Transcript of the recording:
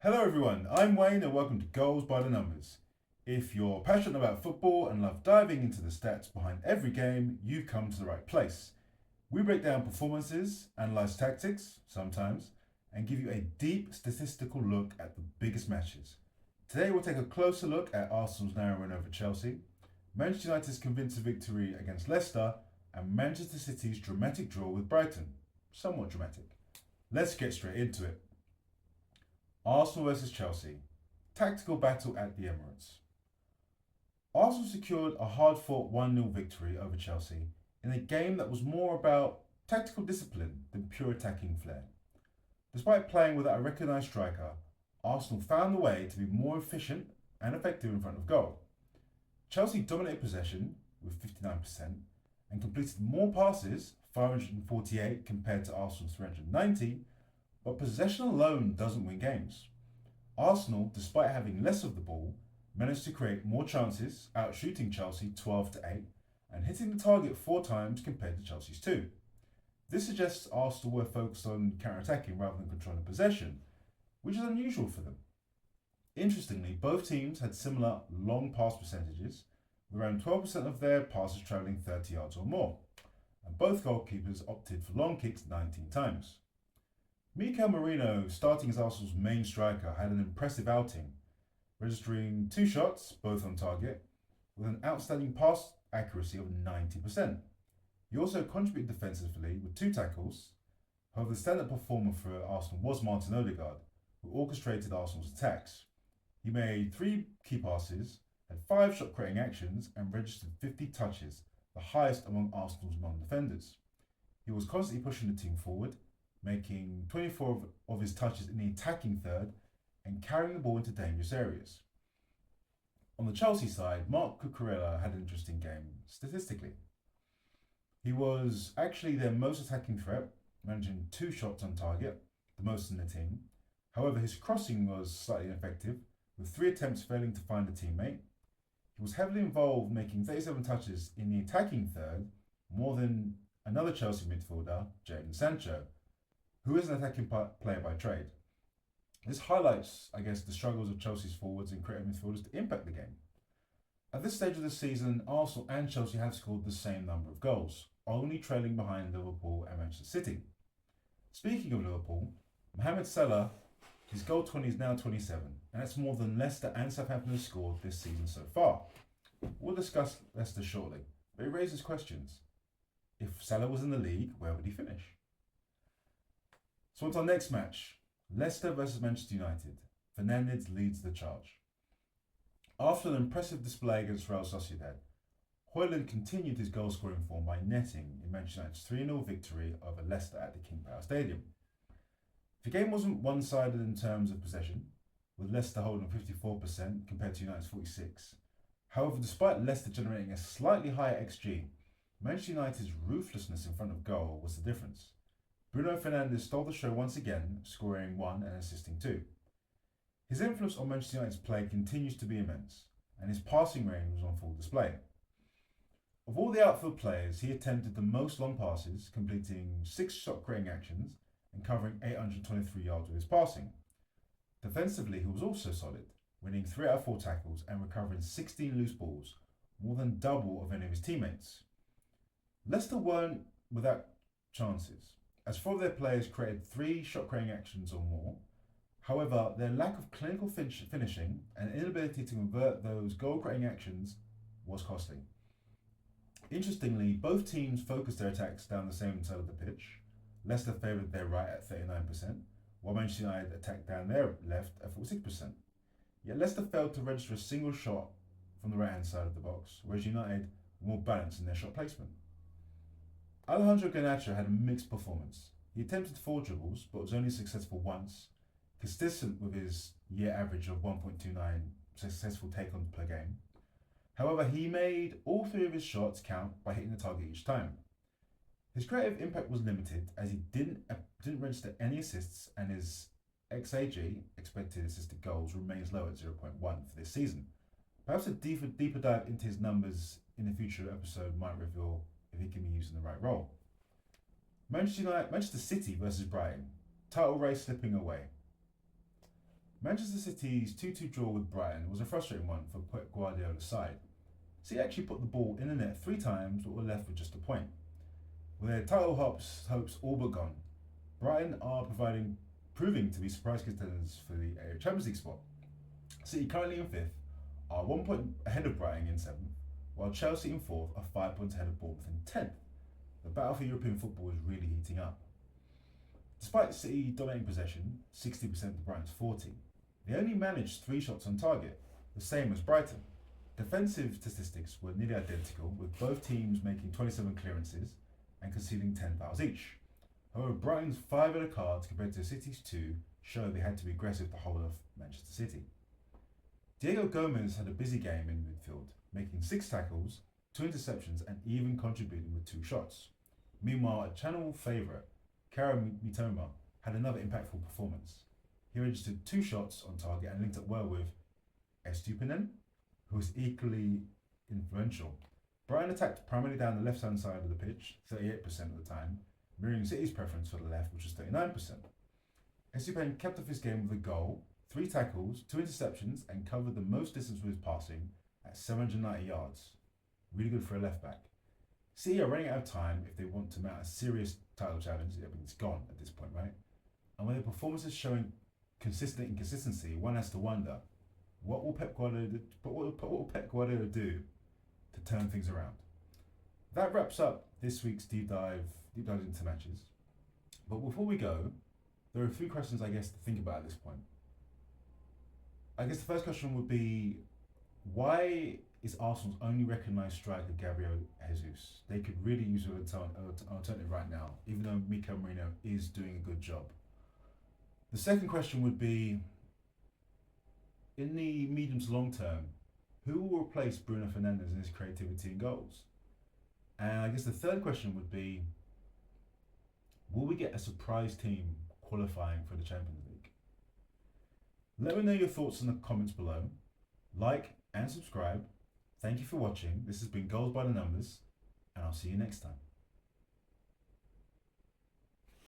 Hello everyone, I'm Wayne and welcome to Goals by the Numbers. If you're passionate about football and love diving into the stats behind every game, you've come to the right place. We break down performances, analyse tactics, sometimes, and give you a deep statistical look at the biggest matches. Today we'll take a closer look at Arsenal's narrow win over Chelsea, Manchester United's convincing victory against Leicester, and Manchester City's dramatic draw with Brighton. Somewhat dramatic. Let's get straight into it. Arsenal versus Chelsea. Tactical battle at the Emirates. Arsenal secured a hard-fought 1-0 victory over Chelsea in a game that was more about tactical discipline than pure attacking flair. Despite playing without a recognised striker, Arsenal found a way to be more efficient and effective in front of goal. Chelsea dominated possession with 59% and completed more passes, 548 compared to Arsenal's 390, but possession alone doesn't win games. Arsenal, despite having less of the ball, managed to create more chances, outshooting Chelsea 12-8 and hitting the target 4 times compared to Chelsea's 2. This suggests Arsenal were focused on counter-attacking rather than controlling possession, which is unusual for them. Interestingly, both teams had similar long pass percentages, with around 12% of their passes travelling 30 yards or more, and both goalkeepers opted for long kicks 19 times. Mikel Merino, starting as Arsenal's main striker, had an impressive outing, registering 2 shots, both on target, with an outstanding pass accuracy of 90%. He also contributed defensively with 2 tackles. However, the standout performer for Arsenal was Martin Odegaard, who orchestrated Arsenal's attacks. He made 3 key passes, had 5 shot-creating actions, and registered 50 touches, the highest among Arsenal's non-defenders. He was constantly pushing the team forward, making 24 of his touches in the attacking third and carrying the ball into dangerous areas. On the Chelsea side, Marc Cucurella had an interesting game statistically. He was actually their most attacking threat, managing 2 shots on target, the most in the team. However, his crossing was slightly ineffective, with 3 attempts failing to find a teammate. He was heavily involved, making 37 touches in the attacking third, more than another Chelsea midfielder, Jadon Sancho, who is an attacking player by trade. This highlights, the struggles of Chelsea's forwards and creative midfielders to impact the game. At this stage of the season, Arsenal and Chelsea have scored the same number of goals, only trailing behind Liverpool and Manchester City. Speaking of Liverpool, Mohamed Salah, his goal 20 is now 27, and that's more than Leicester and Southampton have scored this season so far. We'll discuss Leicester shortly, but it raises questions. If Salah was in the league, where would he finish? So on to our next match, Leicester versus Manchester United. Fernandes leads the charge. After an impressive display against Real Sociedad, Højlund continued his goal-scoring form by netting in Manchester United's 3-0 victory over Leicester at the King Power Stadium. The game wasn't one-sided in terms of possession, with Leicester holding 54% compared to United's 46%. However, despite Leicester generating a slightly higher XG, Manchester United's ruthlessness in front of goal was the difference. Bruno Fernandes stole the show once again, scoring 1 and assisting 2. His influence on Manchester United's play continues to be immense, and his passing range was on full display. Of all the outfield players, he attempted the most long passes, completing 6 shot-creating actions and covering 823 yards with his passing. Defensively, he was also solid, winning 3 out of 4 tackles and recovering 16 loose balls, more than double of any of his teammates. Leicester weren't without chances, as 4 of their players created 3 shot-creating actions or more. However, their lack of clinical finishing and inability to convert those goal-creating actions was costly. Interestingly, both teams focused their attacks down the same side of the pitch. Leicester favoured their right at 39%, while Manchester United attacked down their left at 46%. Yet Leicester failed to register a single shot from the right-hand side of the box, whereas United were more balanced in their shot placement. Alejandro Garnacho had a mixed performance. He attempted 4 dribbles, but was only successful once, consistent with his year average of 1.29 successful take-ons per game. However, he made all 3 of his shots count by hitting the target each time. His creative impact was limited, as he didn't register any assists, and his XAG, expected assisted goals, remains low at 0.1 for this season. Perhaps a deeper dive into his numbers in a future episode might reveal if he can be used in the right role. Manchester City versus Brighton. Title race slipping away. Manchester City's 2-2 draw with Brighton was a frustrating one for Pep Guardiola's side. City actually put the ball in the net 3 times but were left with just a point. With their title hopes all but gone, Brighton are proving to be surprise contenders for the Champions League spot. City currently in 5th are 1 point ahead of Brighton in 7th, while Chelsea in 4th are 5 points ahead of Bournemouth in 10th. The battle for European football is really heating up. Despite City dominating possession, 60% to Brighton's 40, they only managed 3 shots on target, the same as Brighton. Defensive statistics were nearly identical, with both teams making 27 clearances and conceding 10 fouls each. However, Brighton's 5 yellow cards compared to City's 2 show they had to be aggressive to hold off Manchester City. Diego Gomez had a busy game in midfield, making 6 tackles, 2 interceptions and even contributing with 2 shots. Meanwhile, a Channel favourite, Karim Mitoma, had another impactful performance. He registered 2 shots on target and linked up well with Estupinen, who was equally influential. Brighton attacked primarily down the left-hand side of the pitch, 38% of the time, mirroring City's preference for the left, which was 39%. Estupinen kept off his game with a goal, 3 tackles, 2 interceptions, and covered the most distance with his passing at 790 yards. Really good for a left-back. City are running out of time if they want to mount a serious title challenge. I mean, it's gone at this point, right? And when their performances showing consistent inconsistency, one has to wonder, what will Pep Guardiola do to turn things around? That wraps up this week's deep dive into matches. But before we go, there are a few questions I guess to think about at this point. I guess the first question would be, why is Arsenal's only recognised striker Gabriel Jesus? They could really use an alternative right now, even though Mikel Merino is doing a good job. The second question would be, in the medium to long term, who will replace Bruno Fernandes in his creativity and goals? And I guess the third question would be, will we get a surprise team qualifying for the Champions League? Let me know your thoughts in the comments below. Like and subscribe. Thank you for watching. This has been Goals by the Numbers, and I'll see you next time.